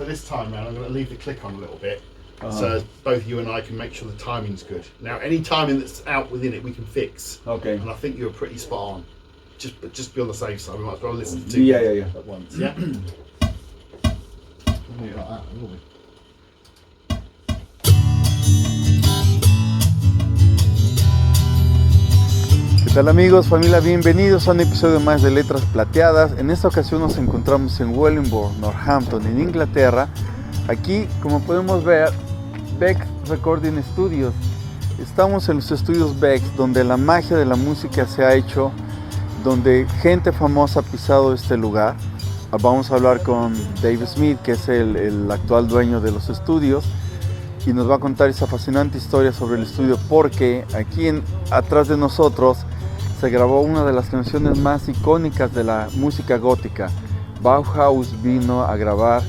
for this time round, I'm going to leave the click on a little bit, so both you and I can make sure the timing's good. Now, any timing that's out within it, we can fix. Okay. And I think you're pretty spot on. Just be on the safe side. We might as well listen to two at once. Yeah. We'll do it like that, will we? ¿Qué tal amigos, familia? Bienvenidos a un episodio más de Letras Plateadas. En esta ocasión nos encontramos en Wellingborough Northampton, en Inglaterra. Aquí, como podemos ver, Beck Studios. Estamos en los estudios Beck, donde la magia de la música se ha hecho, donde gente famosa ha pisado este lugar. Vamos a hablar con Dave Smith, que es el actual dueño de los estudios, y nos va a contar esa fascinante historia sobre el estudio, porque aquí atrás de nosotros se grabó una de las canciones más icónicas de la música gótica. Bauhaus vino a grabar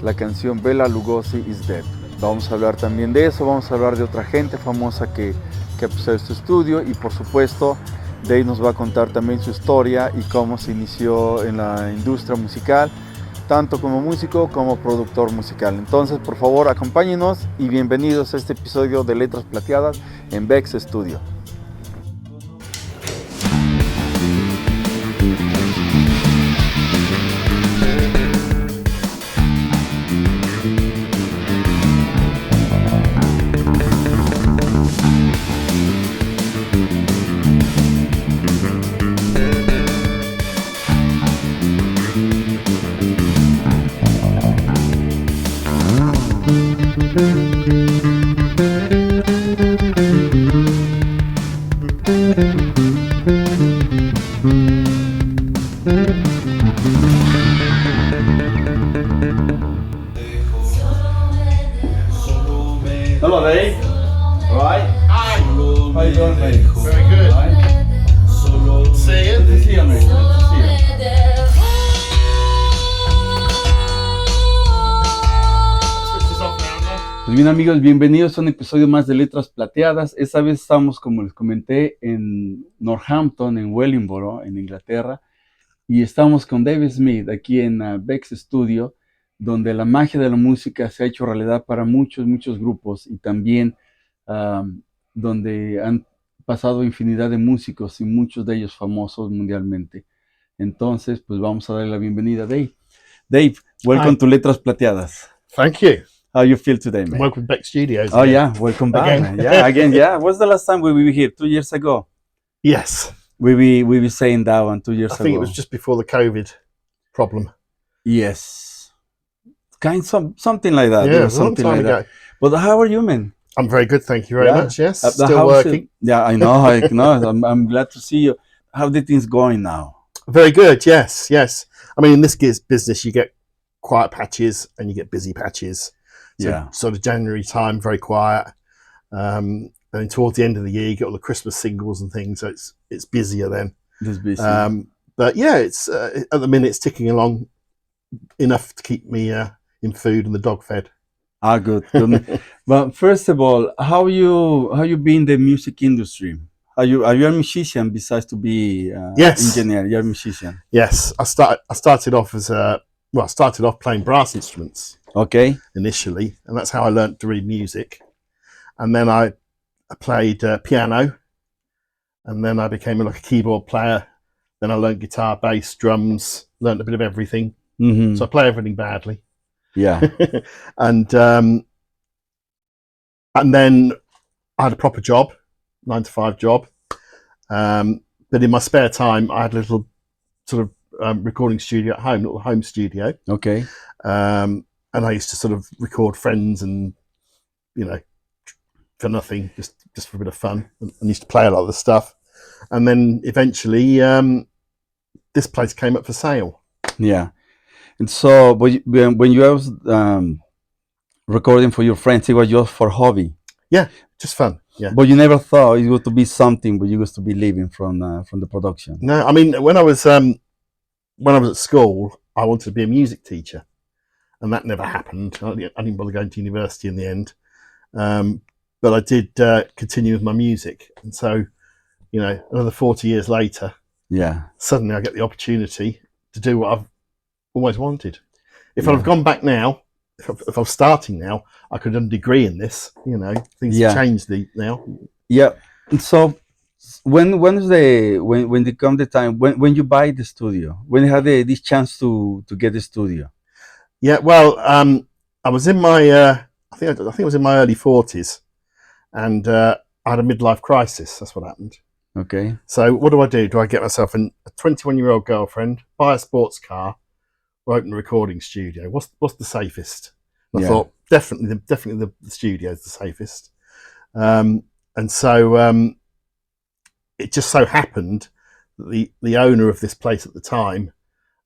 la canción Bela, Lugosi is Dead. Vamos a hablar también de eso, vamos a hablar de otra gente famosa que ha pisado este estudio, y por supuesto Dave nos va a contar también su historia y cómo se inició en la industria musical, tanto como músico como productor musical. Entonces, por favor, acompáñenos y bienvenidos a este episodio de Letras Plateadas en Beck Studios. Hello, Dave. All right? Hi. How you doing, mate? Very good. All right. See you. Good to see you, mate. Good to see you. Switch this off now, no? Pues bien, amigos, bienvenidos a un episodio más de Letras Plateadas. Esta vez estamos, como les comenté, en Northampton, en Wellingborough, en Inglaterra, y estamos con Dave Smith aquí en Beck Studios, donde la magia de la música se ha hecho realidad para muchos grupos, y también donde han pasado infinidad de músicos y muchos de ellos famosos mundialmente. Entonces, pues vamos a darle la bienvenida a Dave. Dave, welcome to Letras Plateadas. Thank you. How you feel today, man? Welcome to Beck Studios. Oh yeah, welcome back, Again. man. Yeah, again, yeah. What's the last time we were here? 2 years ago. Yes. We were saying that one 2 years ago. I think it was just before the COVID problem. Yes. Something like that. Yeah, something a long like time ago. that. But how are you, man? I'm very good, thank you very much. Yes, still how's working. Yeah, I know. I'm glad to see you. How the things going now? Very good. Yes. I mean, in this business, you get quiet patches and you get busy patches. So Yeah. Sort of January time, very quiet. And then towards the end of the year, you get all the Christmas singles and things. So it's busier then. This busy. But yeah, it's at the minute it's ticking along enough to keep me in food and the dog fed. Good. But first of all, how you been in the music industry? Are you a musician besides to be Yes. engineer? You're a musician. Yes, I started off I started off playing brass instruments. Okay. Initially, and that's how I learnt to read music. And then I played piano, and then I became a keyboard player. Then I learnt guitar, bass, drums, learnt a bit of everything. Mm-hmm. So I play everything badly. Yeah. And then I had a proper job, 9-to-5 job. But in my spare time, I had a little sort of recording studio at home, little home studio. Okay. And I used to sort of record friends and, for nothing, just for a bit of fun. And used to play a lot of the stuff. And then eventually, this place came up for sale. Yeah. And so, when you was recording for your friends, it was just for hobby. Yeah, just fun. Yeah. But you never thought it was to be something, but you was to be living from the production. No, I mean, when I was at school, I wanted to be a music teacher, and that never happened. I didn't bother going to university in the end. But I did continue with my music, and so, another 40 years later, suddenly I get the opportunity to do what I've always wanted. If I'd have gone back now, if I was starting now, I could have done a degree in this. You know, things have changed now. Yeah. So when they come the time when you buy the studio, when you had this chance to get the studio? Yeah, well, I was in my I think it was in my early 40s, and I had a midlife crisis. That's what happened. Okay. So what do? Do I get myself a 21-year-old girlfriend, buy a sports car, or open a recording studio? What's the safest? I thought definitely the studio is the safest. And so it just so happened that the owner of this place at the time,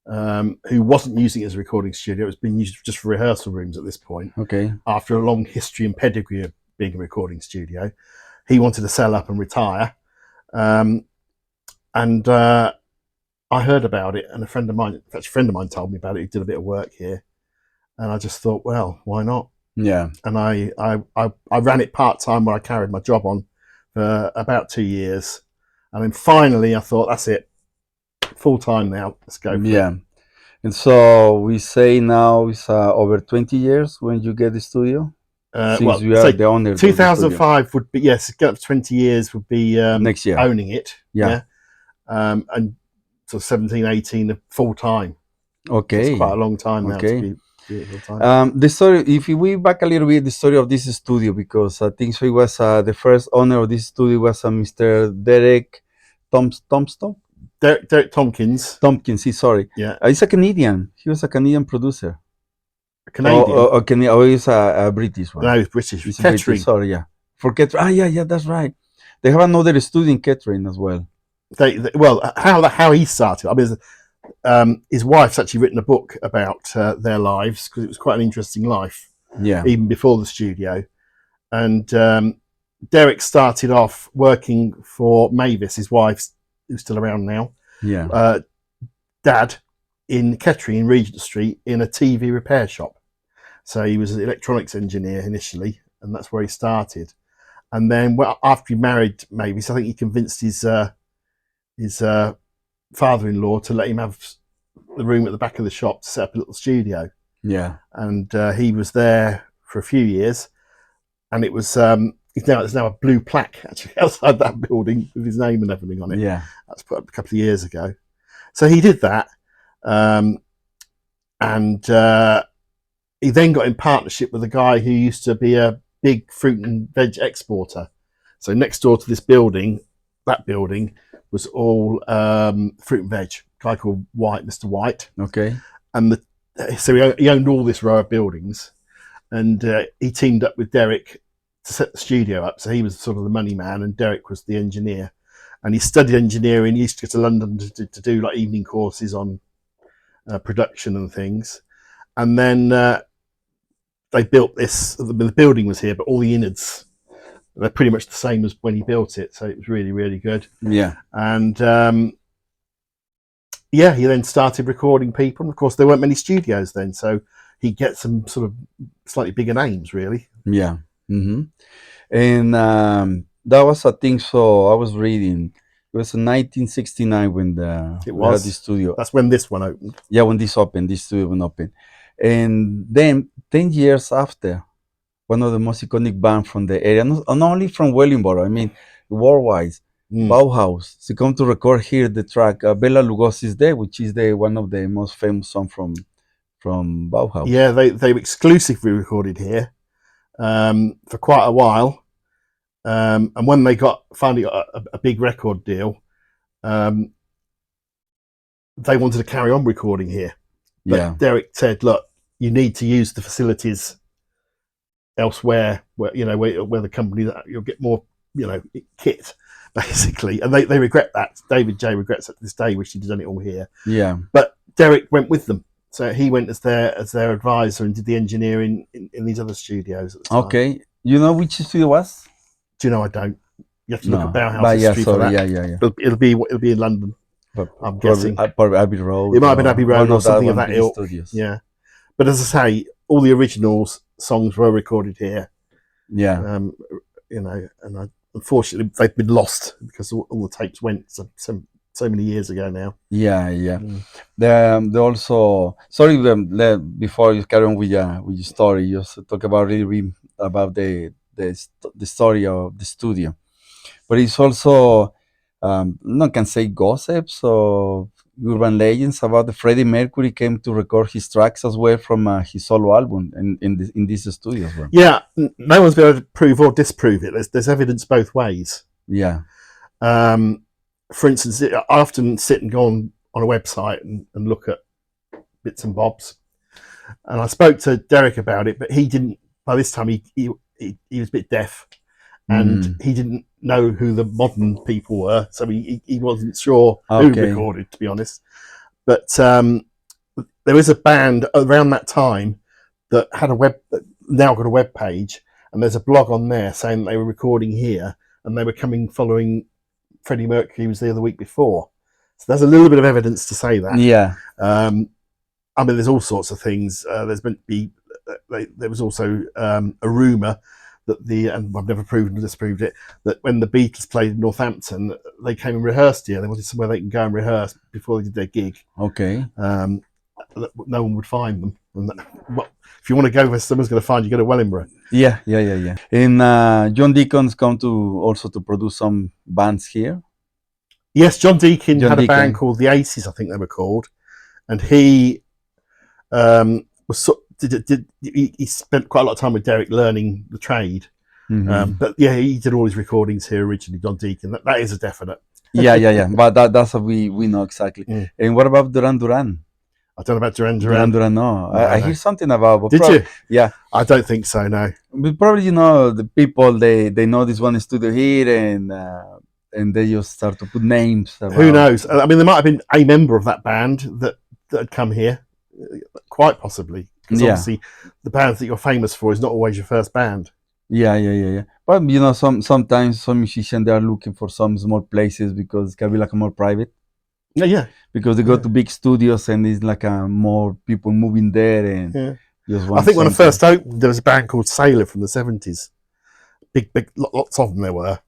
who wasn't using it as a recording studio, it was being used just for rehearsal rooms at this point. Okay. After a long history and pedigree of being a recording studio, he wanted to sell up and retire. And I heard about it, and a friend of mine told me about it. He did a bit of work here, and I just thought, well, why not? Yeah. And I ran it part-time where I carried my job on for about 2 years, and then finally I thought, that's it, full-time now, let's go for it. And so we say now it's over 20 years when you get the studio, since you are the owner. 2005 would be, yes, get up to 20 years would be next year owning it. And so 17, 18 full-time. Okay. So it's quite a long time now. Okay. To be full-time. The story, if we back a little bit, the story of this studio, because I think so it was the first owner of this studio was Mr. Derek Tompkins. Derek Tompkins. Sorry. Yeah. He's a Canadian. He was a Canadian producer. A Canadian? Or he's a British one. No, he's British. He's British. Sorry, yeah. For Kettering. Yeah, that's right. They have another studio in Kettering as well. How he started. I mean, his wife's actually written a book about their lives, because it was quite an interesting life. Yeah. Even before the studio, and Derek started off working for Mavis, his wife, who's still around now. Yeah. Dad in Kettering, in Regent Street, in a TV repair shop. So he was an electronics engineer initially, and that's where he started. And then, after he married Mavis, I think he convinced his father-in-law to let him have the room at the back of the shop to set up a little studio. Yeah. And he was there for a few years, and it was there's now a blue plaque actually outside that building with his name and everything on it. Yeah. That's put up a couple of years ago. So he did that, and he then got in partnership with a guy who used to be a big fruit and veg exporter. So next door to this building, that building was all fruit and veg. A guy called White, Mr. White. Okay. And so he owned all this row of buildings, and he teamed up with Derek to set the studio up. So he was sort of the money man, and Derek was the engineer. And he studied engineering. He used to go to London to do like evening courses on production and things. And then they built this. The building was here, but all the innards, they're pretty much the same as when he built it. So it was really, really good. Yeah. And he then started recording people. And of course, there weren't many studios then, so he'd get some sort of slightly bigger names, really. Yeah. Mm-hmm. And that was a thing. So I was reading. It was in 1969 when we had the studio. That's when this one opened. Yeah, when this studio went open. And then 10 years after, one of the most iconic bands from the area, not only from Wellingborough, I mean, worldwide, Bauhaus, they come to record here the track Bela Lugosi is there, which is one of the most famous songs from Bauhaus. Yeah, they exclusively recorded here for quite a while. And when they finally got a big record deal, they wanted to carry on recording here. But Derek said, look, you need to use the facilities elsewhere, where the company, that you'll get more, kit, basically. And they regret that. David J regrets it to this day, wish he'd done it all here. Yeah. But Derek went with them. So he went as their advisor and did the engineering in these other studios at the time. Okay. You know which studio was? Do you know? I don't. You have to look at Bauhaus but history for that. Yeah. It'll be in London. I'm guessing. Probably Abbey Road. It might have been Abbey Road or something of that ilk. Studios. Yeah. But as I say, all the original songs were recorded here. Yeah. And unfortunately they've been lost because all the tapes went so many years ago now. Yeah. The also sorry before you carry on with your story, just talk about really about the story of the studio, but it's also no can say gossips or urban legends about the Freddie Mercury came to record his tracks as well from his solo album in these studios. Well. Yeah, no one's been able to prove or disprove it. There's evidence both ways. Yeah. For instance, I often sit and go on a website and look at bits and bobs. And I spoke to Derek about it, but he didn't. By this time, he was a bit deaf, and he didn't know who the modern people were, so he wasn't sure who recorded, to be honest. But there was a band around that time that had now got a web page, and there's a blog on there saying they were recording here, and they were following Freddie Mercury was there the week before. So there's a little bit of evidence to say that. Yeah. I mean, there's all sorts of things. There's meant to be. There was also a rumor that and I've never proven or disproved it, that when the Beatles played in Northampton, they came and rehearsed here. They wanted somewhere they can go and rehearse before they did their gig. Okay. No one would find them. And if you want to go where someone's going to find you, go to Wellingborough. Yeah. And John Deacon's come to produce some bands here. Yes, John Deacon had a band called the Aces, I think they were called, and he he spent quite a lot of time with Derek learning the trade. But yeah, he did all his recordings here originally, John Deacon. That is a definite. Yeah. But that's what we know exactly. And what about Duran Duran? I don't know about Duran. No. I hear something about. Did you? Yeah. I don't think so. No. But probably the people they know this one studio here and they just start to put names. Who knows? I mean, there might have been a member of that band that had come here, quite possibly. Because obviously, the bands that you're famous for is not always your first band. Yeah. But sometimes some musicians they are looking for some small places because it can be like more private. Yeah. Because they go to big studios and it's like more people moving there and just want. I think when I first opened, there was a band called Sailor from the 70s. Big, lots of them there were,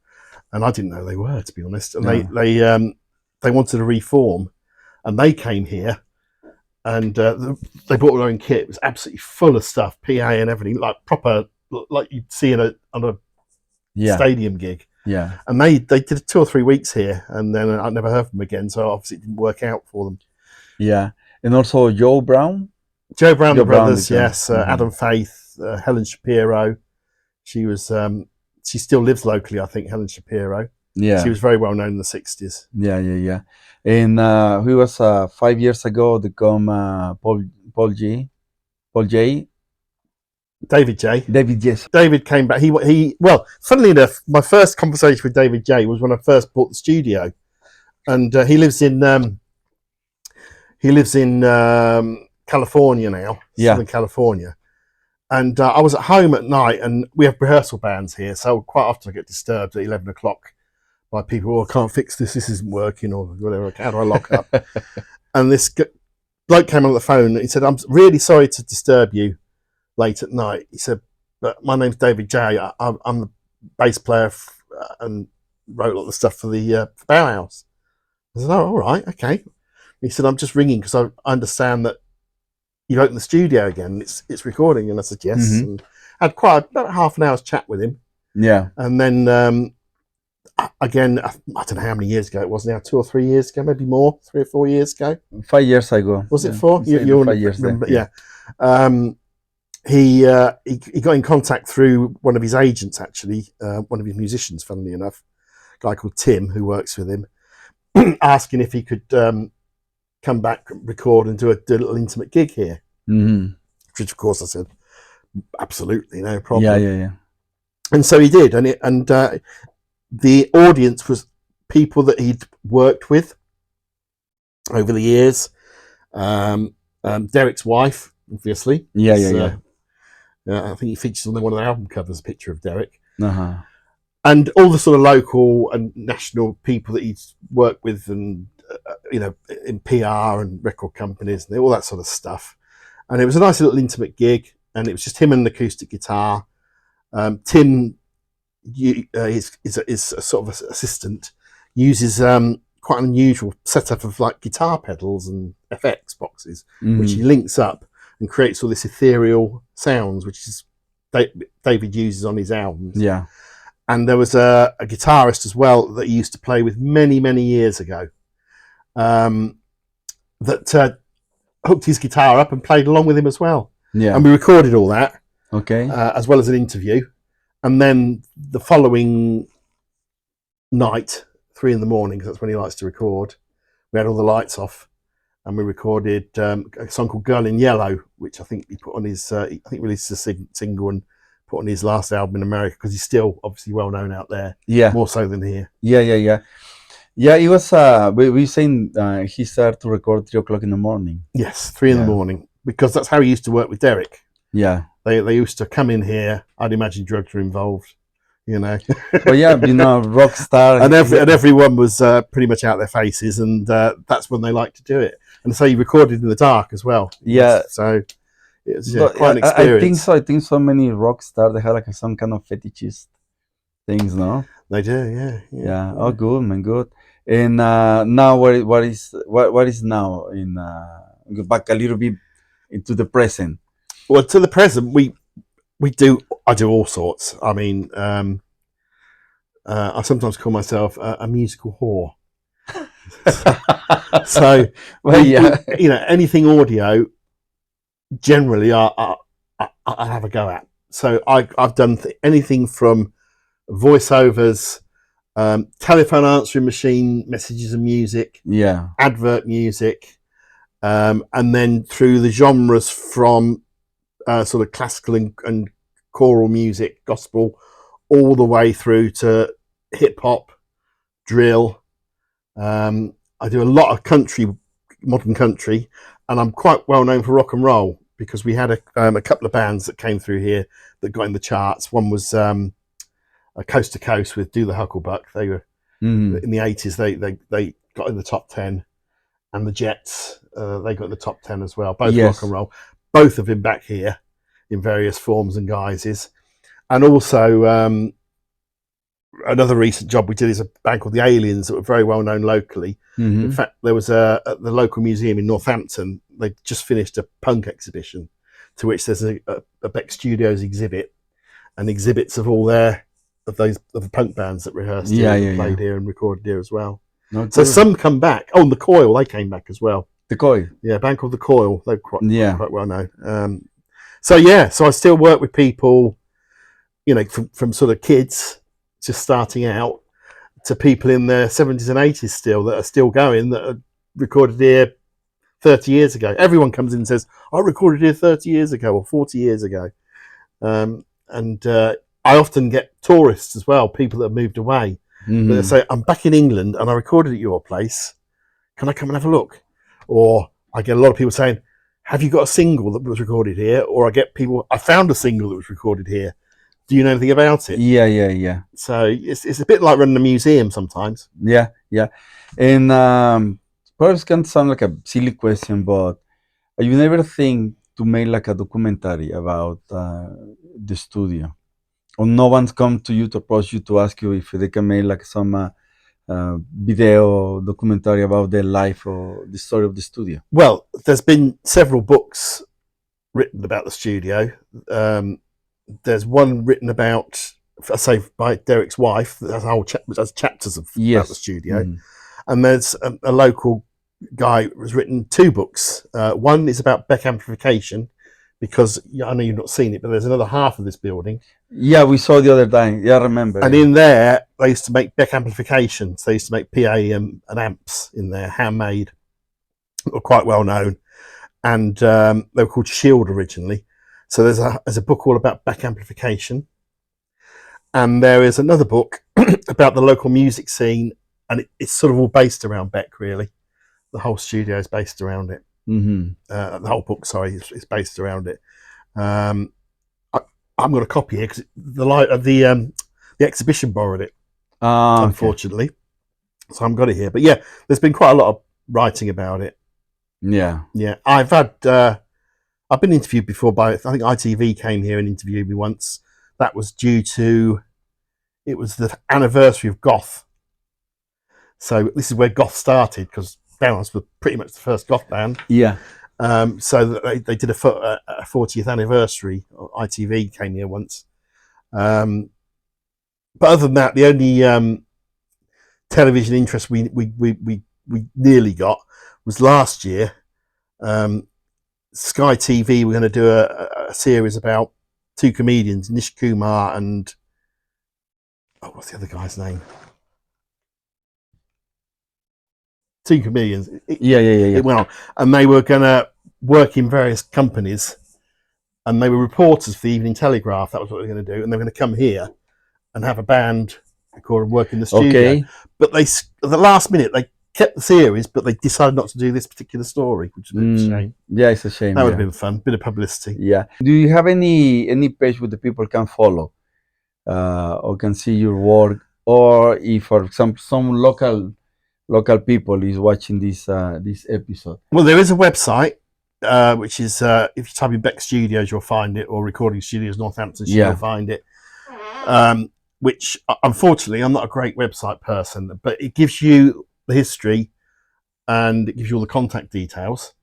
and I didn't know they were, to be honest. And they wanted to reform, and they came here, and they brought their own kit. It was absolutely full of stuff, PA and everything, like proper, like you'd see on a stadium gig. Yeah. And they did 2 or 3 weeks here, and then I never heard from them again, so obviously it didn't work out for them. Yeah. And also Joe Brown, the brothers, yes. Adam Faith, Helen Shapiro. She was she still lives locally, I think, Helen Shapiro. Yeah. She was very well known in the 60s. Yeah. And who was 5 years ago to come Paul J. David J. Yes. David came back. He well, funnily enough, my first conversation with David J was when I first bought the studio, and he lives in California now, Southern California. And I was at home at night, and we have rehearsal bands here, so quite often I get disturbed at 11 o'clock by people. Oh, I can't fix this. This isn't working, or whatever. How do I lock up? And this bloke came on the phone. And he said, "I'm really sorry to disturb you late at night." He said, "But my name's David J. I'm the bass player and wrote a lot of the stuff for the Bauhaus." I said, "Oh, all right, okay." He said, "I'm just ringing because I understand that you've opened the studio again. It's recording." And I said, "Yes." And I had about half an hour's chat with him. Yeah. And then again, I don't know how many years ago it was now, 2 or 3 years ago, maybe more, 3 or 4 years ago. 5 years ago. Was it 4? You 5 years remember? then. Yeah. He got in contact through one of his agents, actually, one of his musicians, funnily enough, a guy called Tim, who works with him, asking if he could come back, record, and do a little intimate gig here. Which, of course, I said, absolutely, no problem. Yeah. And so he did, and the audience was people that he'd worked with over the years. Derek's wife, obviously. Yeah. I think he features on one of the album covers, a picture of Derek. Uh-huh. And all the sort of local and national people that he's worked with, and in PR and record companies and all that sort of stuff. And it was a nice little intimate gig, and it was just him and an acoustic guitar. Tim, is a sort of assistant, uses quite an unusual setup of like guitar pedals and FX boxes, which he Mhm. links up and creates all this ethereal sounds, which is David uses on his albums. Yeah. And there was a guitarist as well that he used to play with many years ago, that hooked his guitar up and played along with him as well. Yeah. And we recorded all that, Okay. as well as an interview. And then the following night, 3 a.m, because that's when he likes to record, we had all the lights off, and we recorded a song called "Girl in Yellow," which I think he put on his, I think released a single and put on his last album in America, because he's still obviously well known out there, Yeah. more so than here. Yeah. It was. We saying he started to record 3 o'clock in the morning. Yes, 3 a.m, because that's how he used to work with Derek. Yeah. They used to come in here. I'd imagine drugs were involved, But yeah, rock star. and everyone was pretty much out their faces, and that's when they like to do it. And so he recorded in the dark as well. Yeah. So it was quite an experience. I think so many rock stars, they have like some kind of fetishist things, no? They do, yeah. Oh, good, man, good. And now, what is now in go back a little bit into the present? Well, to the present, I do all sorts. I mean, I sometimes call myself a musical whore. So, anything audio, generally, I have a go at. So I've done anything from voiceovers, telephone answering machine messages and music, advert music, and then through the genres from sort of classical and choral music, gospel, all the way through to hip hop, drill. I do a lot of country, modern country, and I'm quite well known for rock and roll, because we had a couple of bands that came through here that got in the charts. One was Coast to Coast with Do the Hucklebuck. They were in the 80s. They got in the top 10, and the Jets, they got in the top 10 as well. Both rock and roll. Both have been back here in various forms and guises. And also another recent job we did is a band called the Aliens that were very well known locally. In fact, there was at the local museum in Northampton, they just finished a punk exhibition, to which there's a Beck Studios exhibit, and exhibits of all the punk bands that rehearsed here, and played here and recorded here as well. So some come back. Oh, and the Coil, they came back as well. The Coil, a band called the Coil. They're quite well known. So I still work with people, from sort of kids just starting out to people in their 70s and 80s still, that are still going, that are recorded here 30 years ago. Everyone comes in and says, I recorded here 30 years ago or 40 years ago. And I often get tourists as well, people that have moved away. They say, I'm back in England and I recorded at your place. Can I come and have a look? Or I get a lot of people saying, have you got a single that was recorded here? Or I get people, I found a single that was recorded here. Do you know anything about it? Yeah. So it's a bit like running a museum sometimes. Yeah. And perhaps can sound like a silly question, but you never think to make like a documentary about the studio? Or no one's come to you to approach you to ask you if they can make like some video documentary about the life or the story of the studio? Well, there's been several books written about the studio. There's one written about, I say, by Derek's wife, that has a whole chapters about the studio. And there's a local guy who's written 2 books. One is about Beck amplification, because I know you've not seen it, but there's another half of this building. Yeah, we saw the other time. Yeah, I remember. And in there, they used to make Beck amplification. So they used to make PA and amps in there, handmade, were quite well known. And they were called Shield originally. So there's a book all about Beck amplification. And there is another book about the local music scene. And it's sort of all based around Beck, really. The whole studio is based around it. The whole book, sorry, is based around it. I've got a copy here because the exhibition borrowed it, unfortunately. Okay. So I've got it here. But yeah, there's been quite a lot of writing about it. Yeah. I've been interviewed before by, I think ITV came here and interviewed me once. That was due to, it was the anniversary of Goth. So this is where goth started, because Bauhaus were pretty much the first goth band. Yeah. So they did a 40th anniversary. ITV came here once. But other than that, the only television interest we nearly got was last year. Sky TV were going to do a series about two comedians, Nish Kumar and what's the other guy's name? Two comedians. It went on, and they were going to work in various companies, and they were reporters for the Evening Telegraph. That was what they were going to do, and they were going to come here and have a band record and work in the studio. Okay. But they, at the last minute, they kept the series, but they decided not to do this particular story, which is a bit of a shame. Yeah, it's a shame. That would have been fun. Bit of publicity. Yeah. Do you have any page where the people can follow or can see your work, or if for some local people is watching this episode? Well, there is a website, which is if you type in Beck Studios, you'll find it, or Recording Studios Northampton, you'll find it. Which, unfortunately, I'm not a great website person, but it gives you the history and it gives you all the contact details.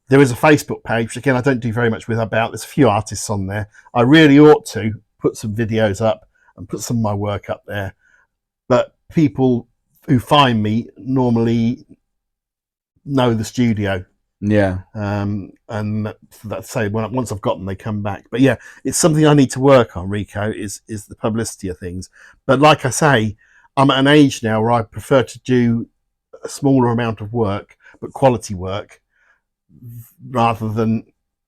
There is a Facebook page, which again I don't do very much with about. There's a few artists on there. I really ought to put some videos up and put some of my work up there, but people who find me normally know the studio. Yeah. And that's say once I've got them, they come back. But yeah, it's something I need to work on, Rico, is the publicity of things. But like I say, I'm at an age now where I prefer to do a smaller amount of work, but quality work, rather than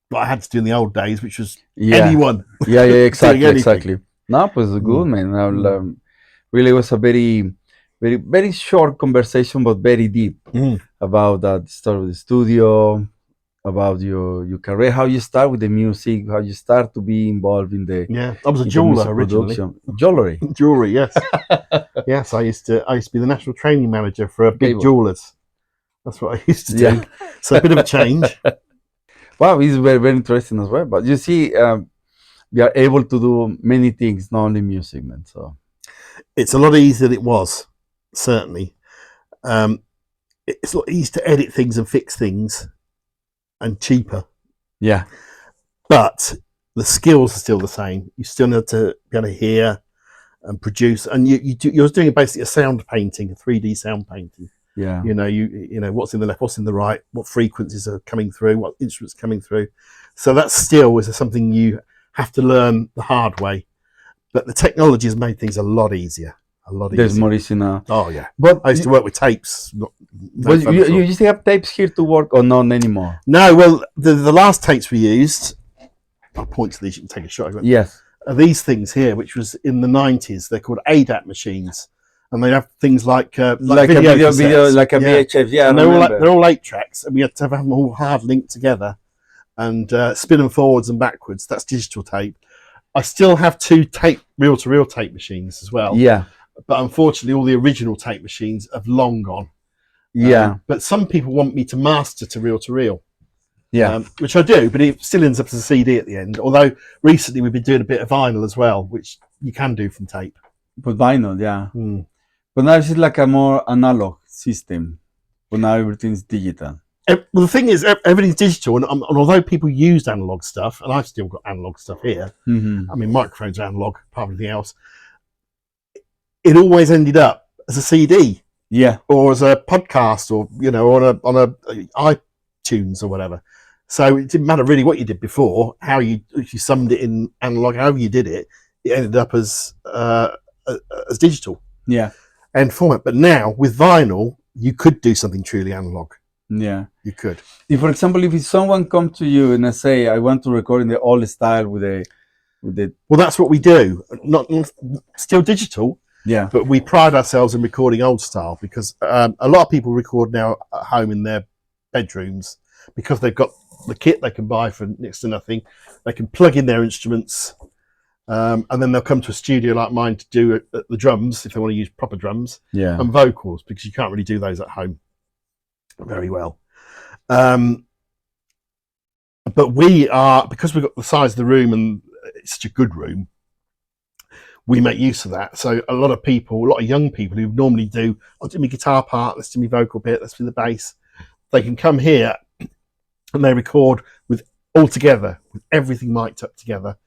what I had to do in the old days, which was anyone. Yeah, exactly. No, it was good, man. Really was a very short conversation, but very deep about the start of the studio, about your career, how you start with the music, how you start to be involved in the I was a jeweler originally. Jewelry, yes. Yes, I used to be the national training manager for big jewelers. That's what I used to do. So a bit of a change. Wow, it's very, very interesting as well. But you see, we are able to do many things, not only music, man. So it's a lot easier than it was, certainly. It's a lot easier to edit things and fix things, and cheaper. Yeah. But the skills are still the same. You still need to be able to hear and produce, and you're doing basically a sound painting, a 3D sound painting. Yeah. You know what's in the left, what's in the right, what frequencies are coming through, what instruments are coming through. So that still is something you have to learn the hard way. But the technology has made things a lot easier. There's more easy now. Oh yeah. But I used to work with tapes. You used to have tapes here to work, or not anymore? No. Well, the last tapes we used. I'll point to these. You can take a shot. Yes. Are these things here, which was in the 90s. They're called ADAT machines, and they have things like video, like a VHF. Yeah, and they're all 8 tracks, and we had to have them all hard linked together and spin them forwards and backwards. That's digital tape. I still have 2 reel-to-reel tape machines as well. Yeah. But unfortunately, all the original tape machines have long gone. Yeah. But some people want me to master to reel. Yeah. Which I do, but it still ends up as a CD at the end. Although recently we've been doing a bit of vinyl as well, which you can do from tape. But vinyl, yeah. But now it's like a more analog system. But now everything's digital. Well, the thing is, everything's digital, and although people used analog stuff, and I've still got analog stuff here. I mean, microphones are analog, apart from anything else. It always ended up as a CD, or as a podcast, or on a iTunes or whatever. So it didn't matter really what you did before, if you summed it in analog, however you did it, it ended up as digital, end format. But now with vinyl, you could do something truly analog. Yeah, you could. For example, if someone comes to you and I say, I want to record in the old style with the well, that's what we do. Not still digital. Yeah, but we pride ourselves in recording old style, because a lot of people record now at home in their bedrooms because they've got the kit they can buy for next to nothing. They can plug in their instruments, and then they'll come to a studio like mine to do the drums if they want to use proper drums, and vocals, because you can't really do those at home very well. But we are, because we've got the size of the room and it's such a good room, we make use of that. So a lot of young people who normally do, I'll do my guitar part, let's do my vocal bit, let's do the bass. They can come here and they record with all together, with everything mic'd up together,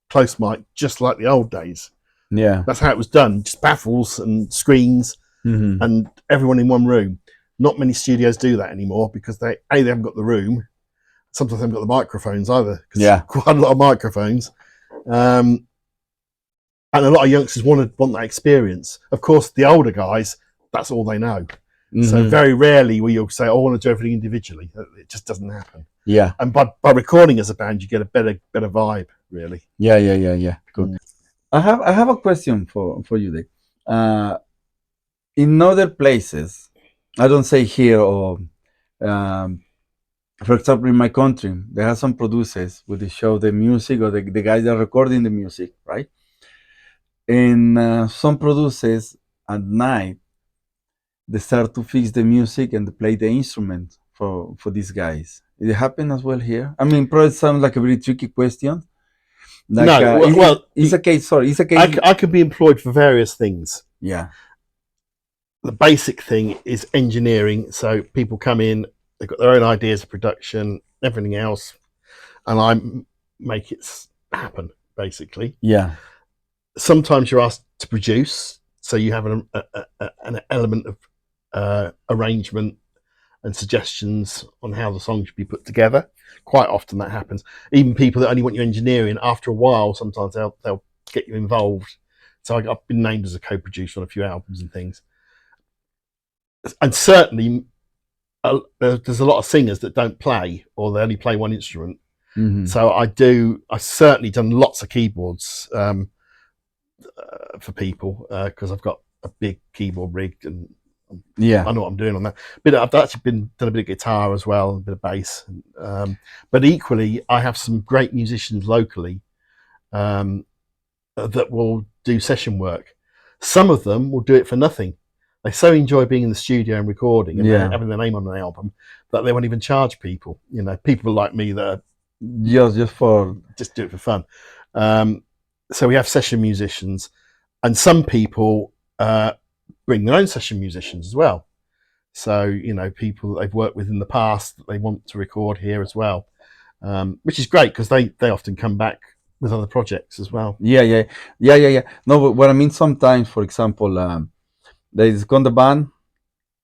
close mic, just like the old days. Yeah. That's how it was done, just baffles and screens and everyone in one room. Not many studios do that anymore because they haven't got the room. Sometimes they haven't got the microphones either. Yeah. Quite a lot of microphones. And a lot of youngsters want that experience. Of course, the older guys, that's all they know. So very rarely will you say, "Oh, I want to do everything individually." It just doesn't happen. Yeah. And by recording as a band, you get a better vibe, really. Yeah. Good. I have a question for you, Dave. In other places, I don't say here or, for example, in my country, they have some producers where they show the music or the guys that are recording the music, right? And some producers at night, they start to fix the music and play the instrument for these guys. It happen as well here? I mean, probably sounds like a very tricky question. Like, no, it's a case. Sorry, it's a case. I could be employed for various things. Yeah. The basic thing is engineering. So people come in, they've got their own ideas of production, everything else, and I make it happen, basically. Yeah. Sometimes you're asked to produce, so you have an element of arrangement and suggestions on how the song should be put together. Quite often that happens. Even people that only want you engineering, after a while, sometimes they'll get you involved. So I've been named as a co-producer on a few albums and things. And certainly, there's a lot of singers that don't play, or they only play one instrument. So I've certainly done lots of keyboards for people because I've got a big keyboard rig and I know what I'm doing on that. But I've actually done a bit of guitar as well, a bit of bass. But equally, I have some great musicians locally that will do session work. Some of them will do it for nothing. They so enjoy being in the studio and recording and having their name on an album that they won't even charge people. You know, people like me that are just do it for fun. So we have session musicians, and some people bring their own session musicians as well. So, you know, people that they've worked with in the past that they want to record here as well, which is great because they often come back with other projects as well. Yeah. No, but what I mean, sometimes, for example, there's gone the band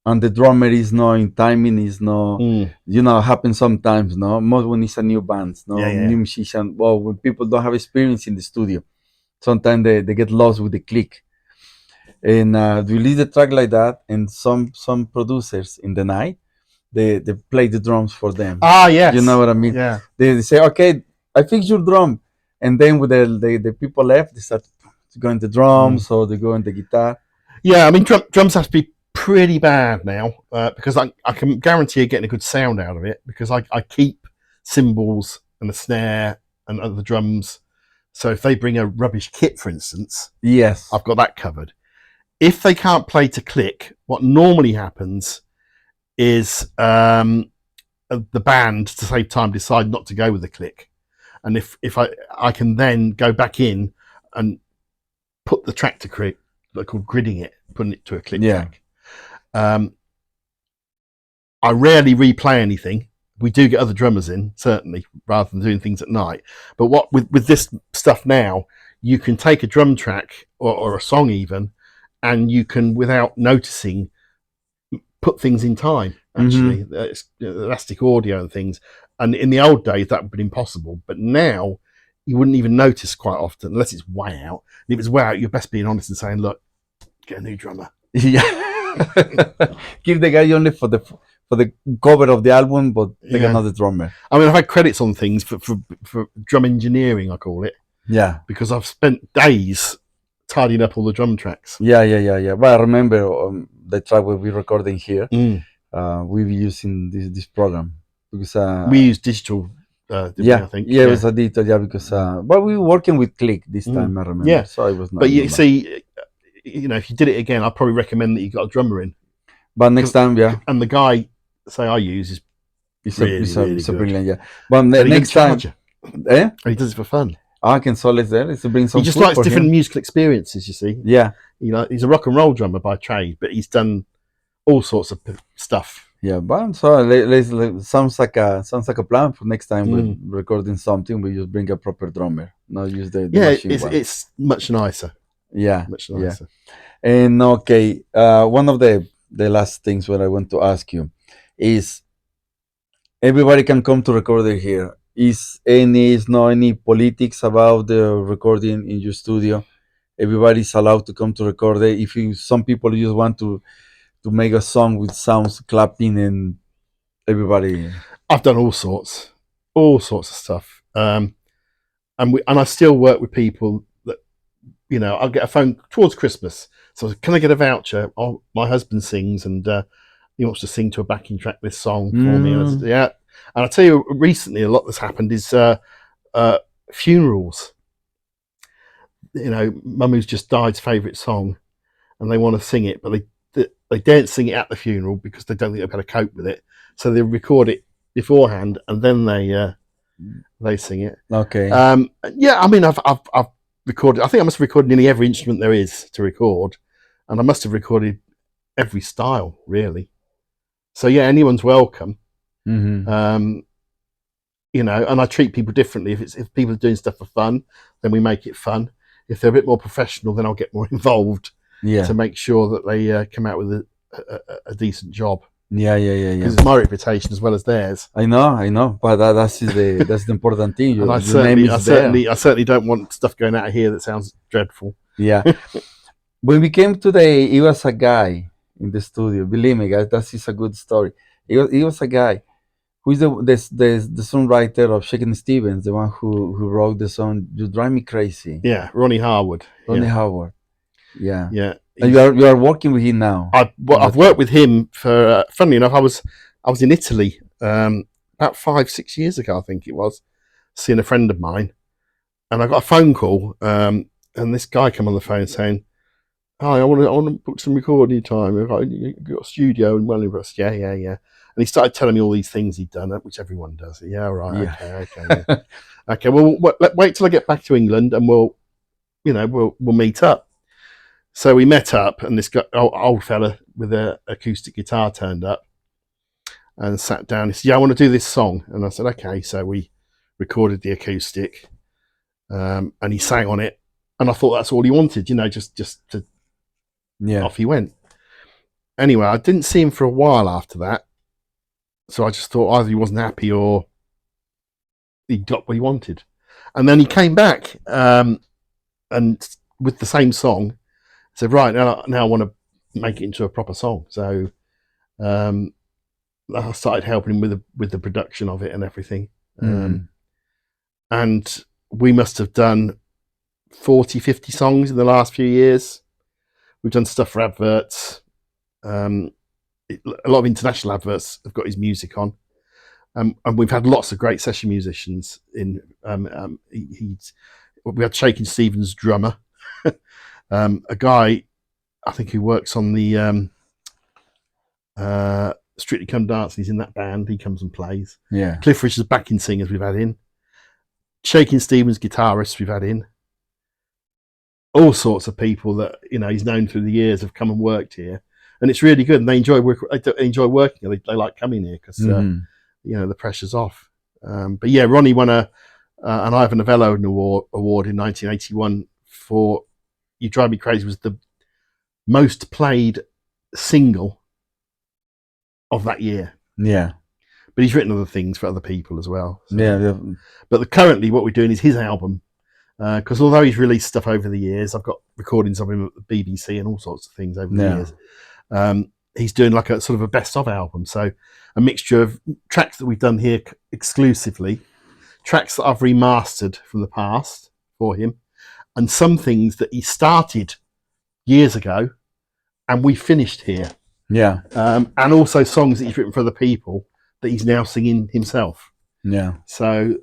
and the drummer is not in timing, is not, you know, happens sometimes, no? Most when it's a new band, no? New musician, well, when people don't have experience in the studio, sometimes they get lost with the click. And we release the track like that, and some producers in the night, they play the drums for them. Ah, yes. You know what I mean? Yeah. They say, okay, I fix your drum. And then with the people left, they start going the drums or they go in the guitar. Yeah, I mean, drums have to be pretty bad now because I can guarantee you're getting a good sound out of it because I keep cymbals and the snare and other drums. So if they bring a rubbish kit, for instance, yes, I've got that covered. If they can't play to click, what normally happens is the band, to save time, decide not to go with the click. And if I can then go back in and put the track to click, they're called gridding it, putting it to a click track. I rarely replay anything. We do get other drummers in, certainly, rather than doing things at night. But what with this stuff now, you can take a drum track or a song even, and you can, without noticing, put things in time, actually. It's elastic audio and things. And in the old days, that would have been impossible. But now, you wouldn't even notice quite often, unless it's way out. And if it's way out, you're best being honest and saying, look, get a new drummer. Yeah. Give the guy only for the cover of the album, but take another drummer. I mean, I've had credits on things for drum engineering, I call it. Yeah. Because I've spent days tidying up all the drum tracks. Yeah. But I remember the track we were recording here. We were using this program because we use digital. I think. Yeah, it was a digital. Because but we were working with Click this time. I remember. Yeah. So it was not. But you see, you know, if you did it again, I'd probably recommend that you got a drummer in. But next time, And the guy, say I use, is really brilliant. Yeah. But next time, and he does it for fun. Sole's there. It's to bring some. He just food likes for different him. musical experiences. You see, Yeah, he's a rock and roll drummer by trade, but he's done all sorts of stuff. yeah. But so sounds like a plan for next time we're recording something. We just bring a proper drummer, not use the machine one. It's much nicer. Yeah, Much nicer. Yeah. And okay, one of the last things what I want to ask you is, everybody can come to record it here. Is no any politics about the recording in your studio? Everybody's allowed to come to record it. Some people just want to make a song with sounds clapping and everybody. I've done all sorts of stuff, and I still work with people that I'll get a phone towards Christmas. So can I get a voucher? Oh, my husband sings, and he wants to sing to a backing track this song for me. And yeah, and I tell you, recently a lot that's happened is funerals. Mum who's just died's favourite song, and they want to sing it, but they daren't sing it at the funeral because they don't think they're going to cope with it. So they record it beforehand, and then they sing it. Okay. Yeah, I mean, I've recorded. I think I must have recorded nearly every instrument there is to record, and I must have recorded every style really. So yeah, anyone's welcome. Mm-hmm. And I treat people differently. If people are doing stuff for fun, then we make it fun. If they're a bit more professional, then I'll get more involved to make sure that they come out with a decent job. Yeah. Because it's my reputation as well as theirs. I know, but that's the important thing. And I certainly don't want stuff going out of here that sounds dreadful. Yeah. When we came today, he was a guy in the studio. Believe me, guys, that is a good story. He was a guy who is the songwriter of Shakin' Stevens, the one who wrote the song "You Drive Me Crazy." Yeah, Ronnie Harwood. Harwood. Yeah. Yeah. And you are working with him now. I've worked with him for. Funnily enough, I was in Italy about 5-6 years ago, I think it was, seeing a friend of mine, and I got a phone call, and this guy came on the phone saying, "Hi, I want to book some recording time. You've got a studio in Wellingborough." Yeah. And he started telling me all these things he'd done, which everyone does. Yeah, right. Yeah. Okay. Yeah. Okay. Well, wait till I get back to England, and we'll meet up. So we met up, and this guy, old fella with an acoustic guitar turned up and sat down. He said, "Yeah, I want to do this song." And I said, "Okay." So we recorded the acoustic, and he sang on it. And I thought that's all he wanted, just to. Yeah. Off he went. Anyway, I didn't see him for a while after that. So I just thought either he wasn't happy or he got what he wanted. And then he came back and with the same song, said, "Right, now I want to make it into a proper song." So I started helping him with the production of it and everything. And we must have done 40-50 songs in the last few years. We've done stuff for adverts. A lot of international adverts have got his music on. And we've had lots of great session musicians in. We had Shakin' Stevens drummer, a guy I think who works on the Strictly Come Dancing. He's in that band. He comes and plays. Yeah. Cliff Richard's backing singers we've had in. Shakin' Stevens guitarists we've had in. All sorts of people that he's known through the years have come and worked here, and it's really good. And they enjoy working. They like coming here because the pressure's off. But yeah, Ronnie won an Ivan Novello award in 1981 for "You Drive Me Crazy." Was the most played single of that year. Yeah. But he's written other things for other people as well. So. Yeah. But currently, what we're doing is his album. Because although he's released stuff over the years, I've got recordings of him at the BBC and all sorts of things over the years. He's doing like a sort of a best of album. So a mixture of tracks that we've done here exclusively, tracks that I've remastered from the past for him, and some things that he started years ago and we finished here. Yeah. And also songs that he's written for other people that he's now singing himself. Yeah. So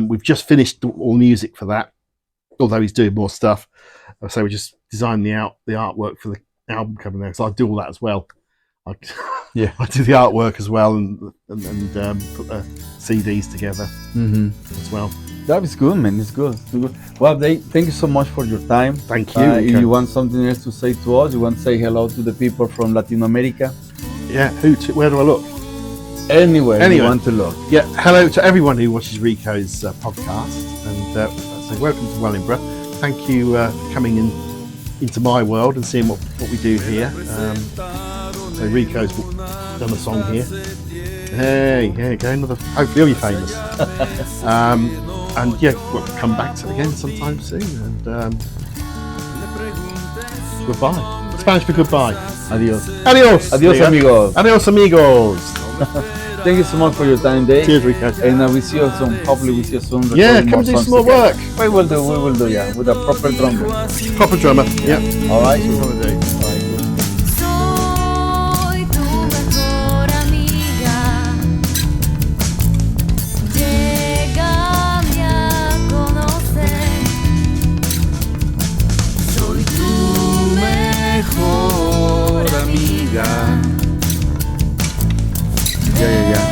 we've just finished all the music for that. Although he's doing more stuff, so we just designed the artwork for the album cover now. So I do all that as well. I do the artwork as well and put the CDs together as well. That is good, man. It's good. It's good. Well, thank you so much for your time. Thank you. If you want something else to say to us, you want to say hello to the people from Latin America? Yeah, where do I look? Anywhere you want to look. Yeah, hello to everyone who watches Rico's podcast, and so welcome to Wellingborough. Thank you for coming into my world and seeing what we do here. So Rico's done a song here. Hey, go another. Hopefully, you'll be famous. And yeah, we'll come back to it again sometime soon. And goodbye. Spanish for goodbye. Adios. Adios. Adios, amigos. Adios, amigos. Thank you so much for your time, Dave. Cheers, Rico. And we see you soon. Hopefully, we see you soon. Yeah, come do some more work. We will do, yeah, with a proper drummer. Proper drummer. Yeah. All right. That's what we want to do. All right. Soy tu mejor amiga. Llégame a conocer. Soy tu mejor amiga. Yeah.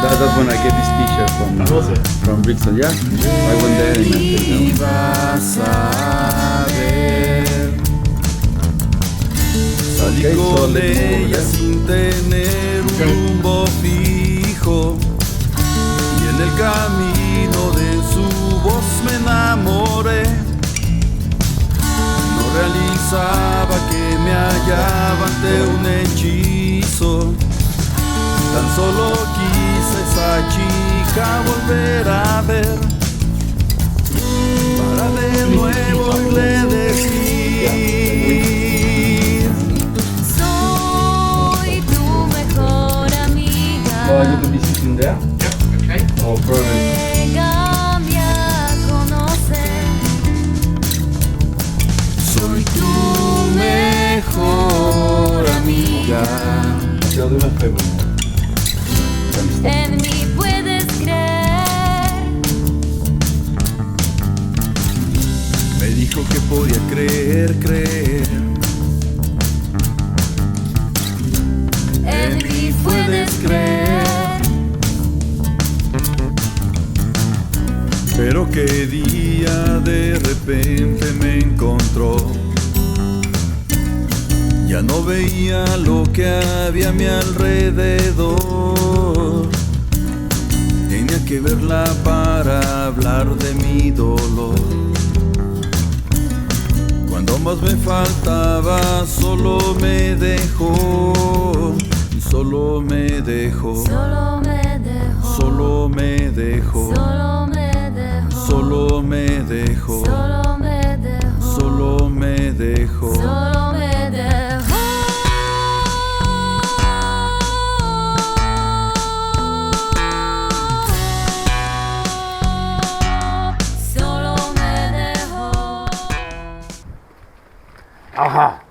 That's when I get this T-shirt from Brixton, yeah? I went there and I Vas a ver. Salí con ella sin tener un rumbo fijo, y en el camino de su voz me enamoré. No realizaba que me hallaba ante un hechizo. Tan solo quise esa chica volver a ver, para de nuevo le decir: Soy tu mejor amiga. Oh, you could be sitting there? Yeah. Okay. Oh, perfect. Llégame a conocer. soy tu mejor amiga. I'll do my favorite. En mí puedes creer. Me dijo que podía creer. En mí puedes creer. Pero qué día de repente me encontró. Ya no veía lo que había a mi alrededor. Tenía que verla para hablar de mi dolor. Cuando más me faltaba, solo me dejó. Y solo me dejó. Solo me dejó. Solo me dejó. Solo me dejó. Solo me dejó. Solo me dejó. Solo me dejó. Solo me dejó. Solo me dejó. Aha.